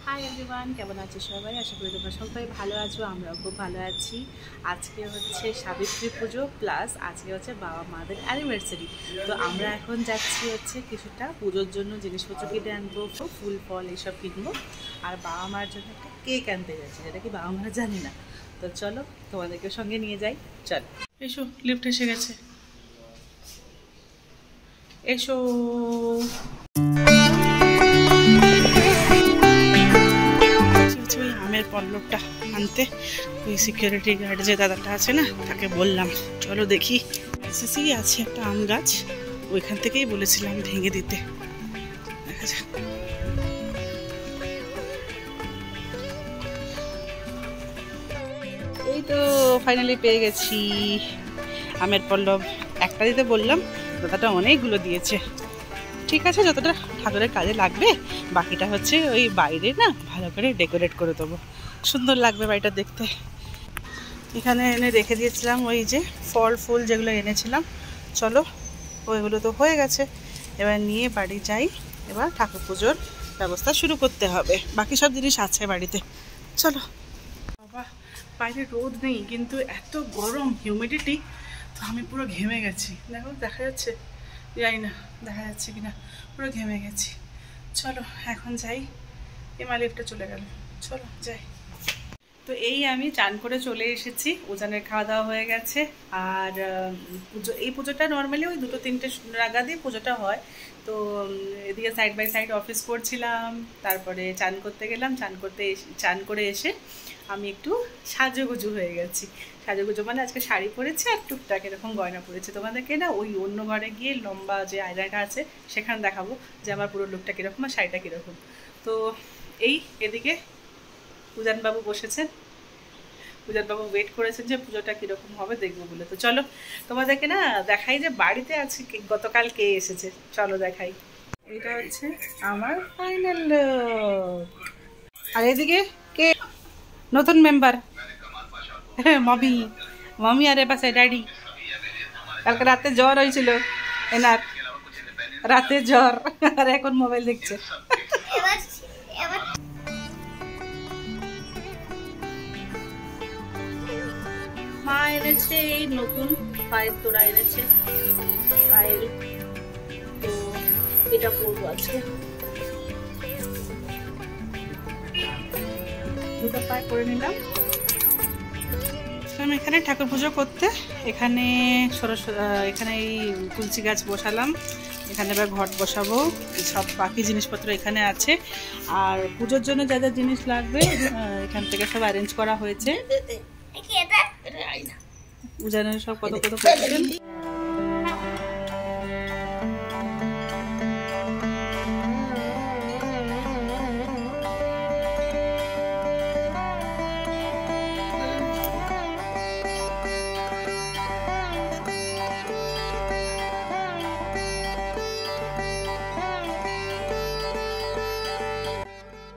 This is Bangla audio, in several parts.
হাই এভরিওয়ান, কেমন আছো সবাই? আশা করি তোমরা সবাই ভালো আছো, আমরাও খুব ভালো আছি। আজকে হচ্ছে সাবিত্রী পুজো প্লাস আজকে হচ্ছে বাবা মাদের অ্যানিভার্সারি। তো আমরা এখন যাচ্ছি হচ্ছে কিছুটা পুজোর জন্য জিনিসপত্র কিনে আনবো, ফুল ফল এইসব কিনবো, আর বাবা মার জন্য একটা কেক আনতে যাচ্ছি, যেটা কি বাবা মারা জানি না। তো চলো তোমাদেরকে সঙ্গে নিয়ে যাই। চলো এসো, লিফট এসে গেছে, এসো। আমের পল্লবটা আনতে ওই সিকিউরিটি গার্ড যে দাদাটা আছে না, তাকে বললাম চলো দেখি। এসএসি আছে একটা আম গাছ, ওইখান থেকেই বলেছিলাম ভেঙে দিতে। দেখা যাক। এই তো ফাইনালি পেয়ে গেছি আমের পল্লব। একটা দিতে বললাম, দাদাটা অনেকগুলো দিয়েছে। ঠিক আছে, যতটা ঠাকুরের কাজে লাগবে, বাকিটা হচ্ছে ওই বাইরে না ভালো করে ডেকোরেট করে দেবো, সুন্দর লাগবে বাড়িটা দেখতে। এখানে এনে রেখে দিয়েছিলাম ওই যে ফল ফুল যেগুলো এনেছিলাম। চলো, ওইগুলো তো হয়ে গেছে, এবার নিয়ে বাড়ি যাই। এবার ঠাকুর পুজোর ব্যবস্থা শুরু করতে হবে, বাকি সব জিনিস আছে বাড়িতে। চলো। বাবা, বাইরে রোদ নেই কিন্তু এত গরম, হিউমিডিটি, তো আমি পুরো ঘেমে গেছি। দেখো, দেখা যাচ্ছে? জানি না দেখা যাচ্ছে কিনা, পুরো ঘেমে গেছি। চলো এখন যাই। এমা লিফটে চলে গেল, চলো যাই। তো এই আমি চান করে চলে এসেছি, উজানের খাওয়া দাওয়া হয়ে গেছে। আর পুজো, এই পুজোটা নর্মালি ওই 2-3টে নাগাদ দিয়ে পুজোটা হয়। তো এদিকে সাইড বাই সাইড অফিস করছিলাম, তারপরে চান করতে গেলাম। চান করে এসে আমি একটু সাজুগুজু হয়ে গেছি। সাজুগুজু মানে আজকে শাড়ি পরেছি আর টুকটাক এরকম গয়না পরেছি। তোমাদেরকে না ওই অন্য ঘরে গিয়ে লম্বা যে আয়নাটা আছে সেখানে দেখাবো যে আমার পুরো লুকটা কীরকম আর শাড়িটা কীরকম। তো এই এদিকে উজানবাবু বসেছেন, উজানবাবু ওয়েট করেছেন যে পুজোটা কীরকম হবে দেখবো বলে। তো চলো তোমাদেরকে না দেখাই যে বাড়িতে আছে গতকাল কে এসেছে। চলো দেখাই। এটা হচ্ছে আমার ফাইনাল লুক। আর এদিকে কে নতুন মেম্বার? মামি। মামি আর এ পাশে ড্যাডি। কালকে রাতে জ্বর হয়েছিল এনার, রাতে জ্বর, আর এখন মোবাইল দেখছে। মা এনেছে এই নতুন পায়ের তোড়া এনেছে, পায়ের। তো এটা পরবো আজকে, দুটো পায়ে করে নিলাম। আমি এখানে ঠাকুর পুজো করতে, এখানে এখানে এই তুলসী গাছ বসালাম, এখানে এবার ঘট বসাবো। সব বাকি জিনিসপত্র এখানে আছে, আর পুজোর জন্য যা যা জিনিস লাগবে এখান থেকে সব অ্যারেঞ্জ করা হয়েছে। উজানের সব কত কত করছেন।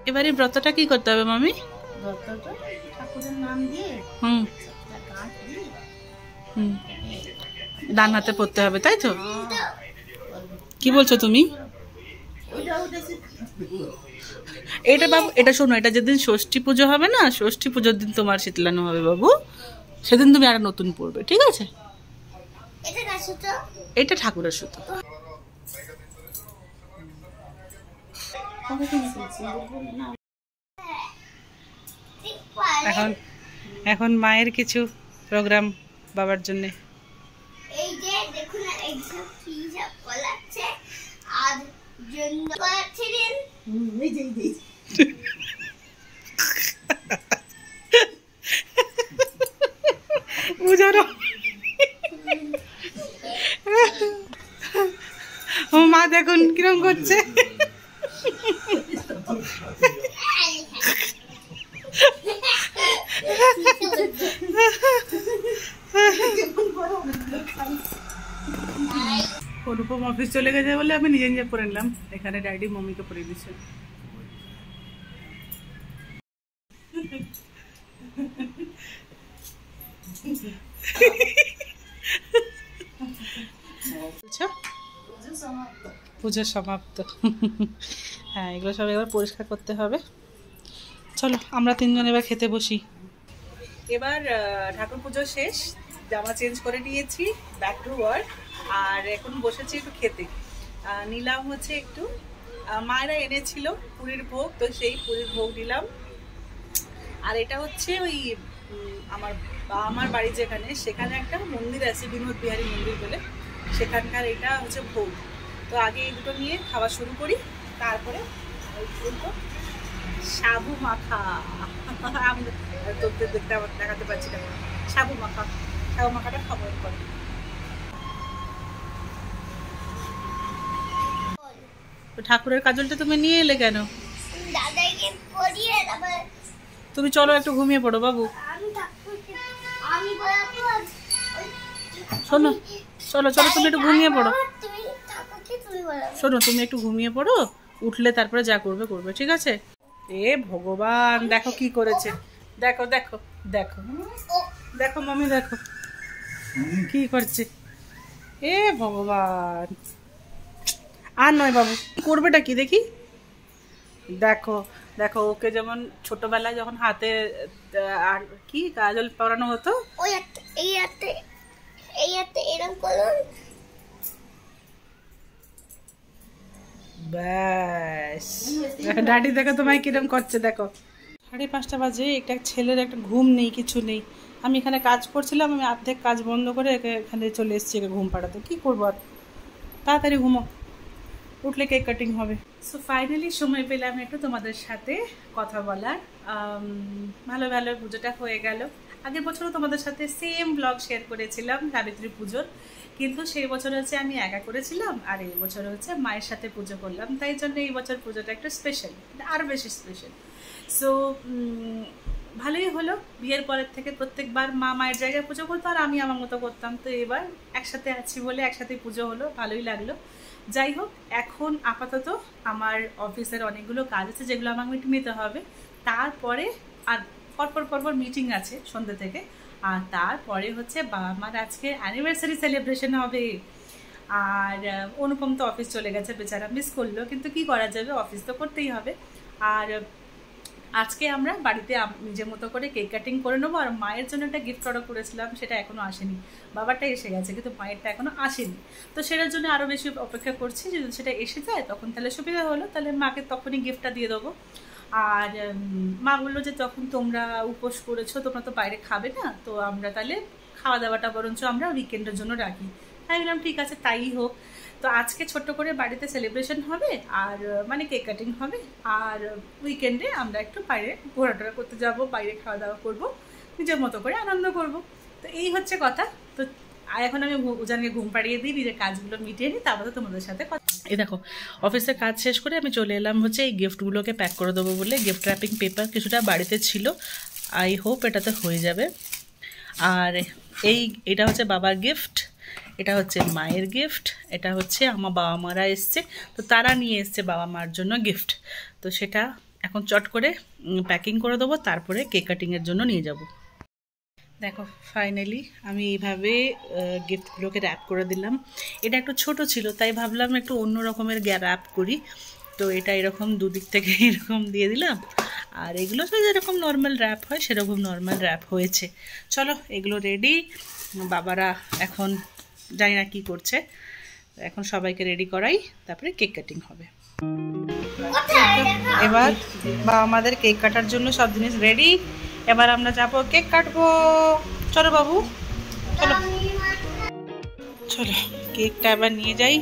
এবারে ব্রতটা কি করতে হবে মামি? ব্রতটা ঠাকুরের নাম দিয়ে ডান হাতে পড়তে হবে, তাই তো? কি বলছো তুমি? এটা বাবু, এটা শোনো, এটা যেদিন ষষ্ঠী পুজো হবে না, ষষ্ঠী পুজোর দিন তোমার শীতলানো হবে বাবু, সেদিন তুমি আর নতুন পড়বে, ঠিক আছে? এটা ঠাকুরের সুতো। এখন এখন মায়ের কিছু প্রোগ্রাম বাবার জন্য। এই যে দেখুন, এইসব কি সব কলাচ্ছে আর জন্য কলাচ্ছে দিন। এই যে বুঝারো ও মা দেখুন কিরম করছে। অনুপম অফিস চলে গেছে বলে আমি নিজে নিজে পরে নিলাম। এখানে ড্যাডি মম্মিকে পরে দিচ্ছে। পুজো সমাপ্ত। হ্যাঁ, এগুলো সব এবার পরিষ্কার করতে হবে। চলো আমরা তিনজন এবার খেতে বসি। এবার ঠাকুর পুজো শেষ, জামা চেঞ্জ করে নিয়েছি, ব্যাক টু ওয়ার্ক। আর এখন বসেছি একটু খেতে। নিলাম হচ্ছে একটু, মায়েরা এনেছিল পুরীর ভোগ, তো সেই পুরীর ভোগ নিলাম। আর এটা হচ্ছে ওই আমার বাড়ি যেখানে, সেখানে একটা মন্দির আছে বিনোদ বিহারী মন্দির বলে, সেখানকার এটা হচ্ছে ভোগ। তো আগে এই দুটো নিয়ে খাওয়া শুরু করি, তারপরে সাবু মাখা। আমি তোদের দেখতে দেখাতে পারছি না। সাবু মাখাটা খাবো এরপরে। তো ঠাকুরের কাজলটা তুমি নিয়ে এলে কেন? তুমি চলো একটু ঘুমিয়ে পড়ো বাবু। শোনো চলো চলো তুমি একটু ঘুমিয়ে পড়ো। শোনো তুমি একটু ঘুমিয়ে পড়ো, উঠলে তারপরে যা করবে করবে, ঠিক আছে? এ ভগবান, দেখো কি করেছে, দেখো দেখো দেখো দেখো মামি, দেখো কি করছে। এ ভগবান, আর নয় বাবু, করবেটা কি দেখি। দেখো দেখো, ওকে যেমন ছোটবেলায় যখন হাতে আর কি কাজল পরানো হতো, ব্যাস ডাডি দেখো তোমায় কিরম করছে, দেখো। 5:30 বাজে, একটা ছেলের একটা ঘুম নেই, কিছু নেই। আমি এখানে কাজ করছিলাম, আমি অর্ধেক কাজ বন্ধ করে এখানে চলে এসেছি একে ঘুম পাড়াতে। কি করবো আর, তাড়াতাড়ি ঘুমো, উঠলে কেক কাটিং হবে। সো ফাইনালি সময় পেলাম একটু তোমাদের সাথে কথা বলার। ভালো ভালো পুজোটা হয়ে গেল। আগের বছরও তোমাদের সাথে সেম ব্লগ শেয়ার করেছিলাম সাবিত্রী পুজোর, কিন্তু সেই বছর হচ্ছে আমি একা করেছিলাম, আর এই বছর হচ্ছে মায়ের সাথে পুজো করলাম। তাই জন্য এই বছর পুজোটা একটু স্পেশাল, আরও বেশি স্পেশাল। সো ভালোই হলো। বিয়ের পরের থেকে প্রত্যেকবার মা মায়ের জায়গায় পুজো করতো আর আমি আমার মতো করতাম। তো এবার একসাথে আছি বলে একসাথেই পুজো হলো, ভালোই লাগলো। যাই হোক, এখন আপাতত আমার অফিসের অনেকগুলো কাজ আছে যেগুলো আমাকে নিতে হবে। তারপরে আর পরপর মিটিং আছে সন্ধ্যে থেকে। আর তারপরে হচ্ছে বাবা মার আজকে অ্যানিভার্সারি সেলিব্রেশন হবে। আর অনুপম তো অফিস চলে গেছে, বেচারা মিস করলো, কিন্তু কি করা যাবে, অফিস তো করতেই হবে। আর আজকে আমরা বাড়িতে নিজের মতো করে কেক কাটিং করে নেবো। আর মায়ের জন্য একটা গিফট অর্ডার করেছিলাম, সেটা এখনও আসেনি। বাবারটা এসে গেছে কিন্তু মায়েরটা এখনও আসেনি। তো সেটার জন্য আরও বেশি অপেক্ষা করছি, যদি সেটা এসে যায় তখন তাহলে সুবিধা হলো, তাহলে মাকে তখনই গিফটটা দিয়ে দেবো। আর মা বললো যে তখন তোমরা উপোস করেছো, তোমরা তো বাইরে খাবে না, তো আমরা তাহলে খাওয়া দাওয়াটা বরঞ্চ আমরা উইকেন্ডের জন্য রাখি। তাই বললাম ঠিক আছে, তাই হোক। তো আজকে ছোট্ট করে বাড়িতে সেলিব্রেশন হবে, আর মানে কেক কাটিং হবে। আর উইকেন্ডে আমরা একটু বাইরে ঘোরাটোরা করতে যাব, বাইরে খাওয়া দাওয়া করবো, নিজের মতো করে আনন্দ করব। তো এই হচ্ছে কথা। তো এখন আমি উজানকে ঘুম পাড়িয়ে দিই, নিজের কাজগুলো মিটিয়ে নিই, তারপরে তোমাদের সাথে কথা। এই দেখো, অফিসের কাজ শেষ করে আমি চলে এলাম হচ্ছে এই গিফটগুলোকে প্যাক করে দেবো বলে। গিফট র্যাপিং পেপার কিছুটা বাড়িতে ছিল, আই হোপ এটাতে হয়ে যাবে। আর এটা হচ্ছে বাবার গিফট, এটা হচ্ছে মায়ের গিফট, এটা হচ্ছে আমার বাবা মারা এসছে, তো তারা নিয়ে এসছে বাবা মার জন্য গিফট। তো সেটা এখন চট করে প্যাকিং করে দেবো, তারপরে কেক কাটিংয়ের জন্য নিয়ে যাব। দেখো ফাইনালি আমি এইভাবে গিফটগুলোকে র্যাপ করে দিলাম। এটা একটু ছোট ছিল, তাই ভাবলাম একটু অন্য রকমের র্যাপ করি। তো এটা এরকম দুদিক থেকে এরকম দিয়ে দিলাম, আর এগুলো তো যেরকম নর্মাল র্যাপ হয় সেরকম নর্মাল র্যাপ হয়েছে। চলো এগুলো রেডি। বাবারা এখন জানি না কি করছে, এখন সবাইকে রেডি করাই, তারপরে কেক কাটিং হবে। এবার বাবা আমাদের কেক কাটার জন্য সব জিনিস রেডি, এবার আমরা যাবো কেক কাটবো। চলো বাবু চলো চলো, কেকটা এবার নিয়ে যাই।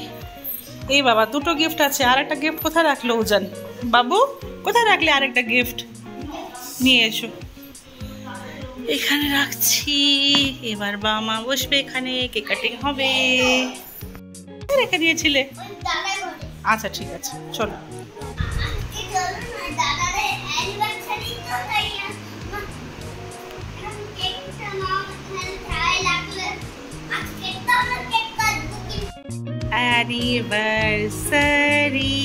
এই বাবা, দুটো গিফট আছে, আর একটা গিফট কোথায় রাখলো উজান? বাবু কোথায় রাখলে আরেকটা গিফট? নিয়ে এসো, এখানে রাখছি। এবার বাবা মা বসবে এখানে, কেক কাটিং হবে। রেখে দিয়েছিলে? আচ্ছা ঠিক আছে, চলো। Anniversary,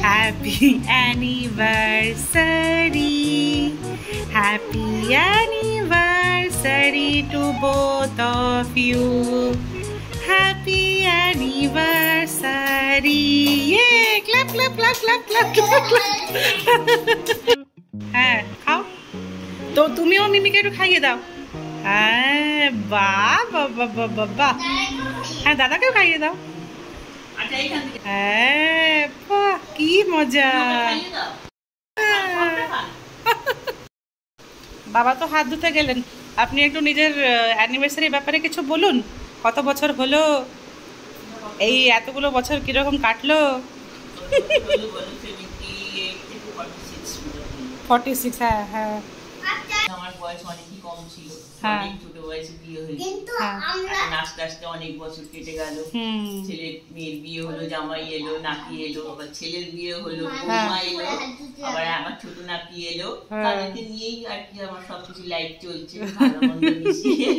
happy anniversary, happy anniversary to both of you, happy anniversary, yay, clap clap clap clap clap clap clap. মিমিকে একটু খাইয়ে দাও। হ্যাঁ, বাহ বাবা বাবা বাহ। হ্যাঁ, দাদাকেও খাইয়ে দাও। হ্যাঁ, বাহ কি মজা। বাবা তো হাত ধুতে গেলেন, আপনি একটু নিজের অ্যানিভার্সারির ব্যাপারে কিছু বলুন। কত বছর হলো, এই এতগুলো বছর কিরকম কাটলো? 46। হ্যাঁ হ্যাঁ, আমার বয়স অনেকই কম ছিল, হ্যাঁ। অনেক ছোট বয়সে বিয়ে হয়েছে, হ্যাঁ। এখন আস্তে আস্তে অনেক বছর কেটে গেল। ছেলের মেয়ের বিয়ে হলো, জামাই এলো, নাতি এলো, আবার ছেলের বিয়ে হলো, বৌমা এলো, আবার আমার ছোট নাতি এলো। তাদেরকে নিয়েই আর কি আমার সবকিছু লাইফ চলছে, ভালো মন্দ মিশিয়ে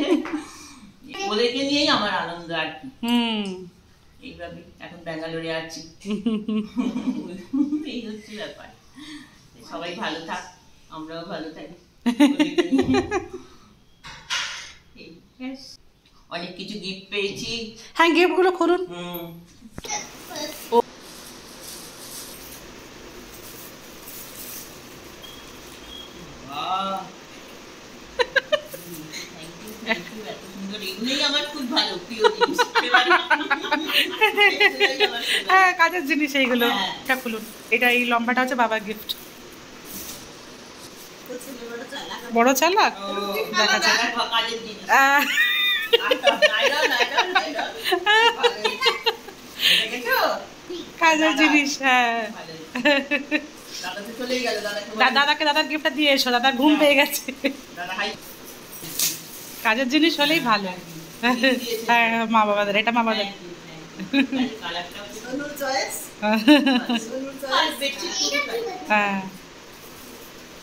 ওদেরকে নিয়েই আমার আনন্দ আর কি। এইভাবে এখন ব্যাঙ্গালোরে আছি। এই হচ্ছে ব্যাপার। সবাই ভালো থাক, আমরাও ভালো থাকি। অনেক কিছু গিফট পেয়েছি। হ্যাঁ, গিফট গুলো খুলুন। হ্যাঁ, কাজের জিনিস এইগুলো। এটা খুলুন। এটা এই লম্বাটা হচ্ছে বাবার গিফট। বড় চালাক, দেখা যাক। কাজের জিনিস। হ্যাঁ, দাদাকে দাদার গিফটটা দিয়ে এসো, দাদার ঘুম পেয়ে গেছে। কাজের জিনিস হলেই ভালো। হ্যাঁ, মা বাবাদের, এটা মা বাবাদের। হ্যাঁ,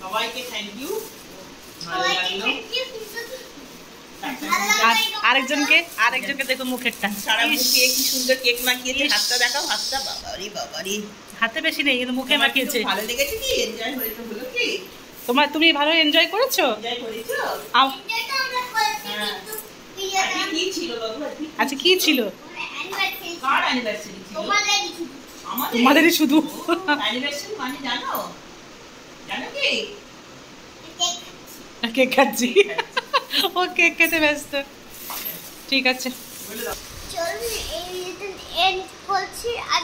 সবাইকে থ্যাংক ইউ। আরেকজনকে দেখো মুখেরটা, সারা মুখে কি সুন্দর কেক মাখিয়েছে। হাতটা দেখাও, হাতটা বাবারি বাবারি। হাতে বেশি নেই কিন্তু মুখে মাখিয়েছে। ভালো লেগেছে কি? এনজয় হয়েছে হলো কি? তুমি ভালো এনজয় করেছো? এনজয় করেছো? কি ছিল বাবু? আচ্ছা, কি ছিল? কার অ্যানিভার্সারি ছিল? তোমাদেরই শুধু। অ্যানিভার্সারি মানে জানো? জানো কি? কেক খাচ্ছি। ও কেক খেতে ব্যস্ত। ঠিক আছে, চলুন এন্ড করছি। আজ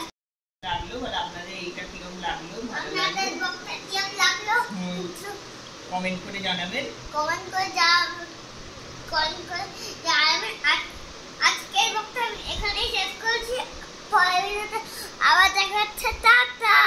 লাগলো আপনাদের এইটা কিরকম লাগলো? ভালো আপনাদের লাগলো? বক্তব্য কেমন লাগলো? কমেন্ট করে জানাবেন। আজকের বক্তব্য এখানেই শেষ করছি। পরের ভিডিওতে আবার দেখা হচ্ছে। টাটা।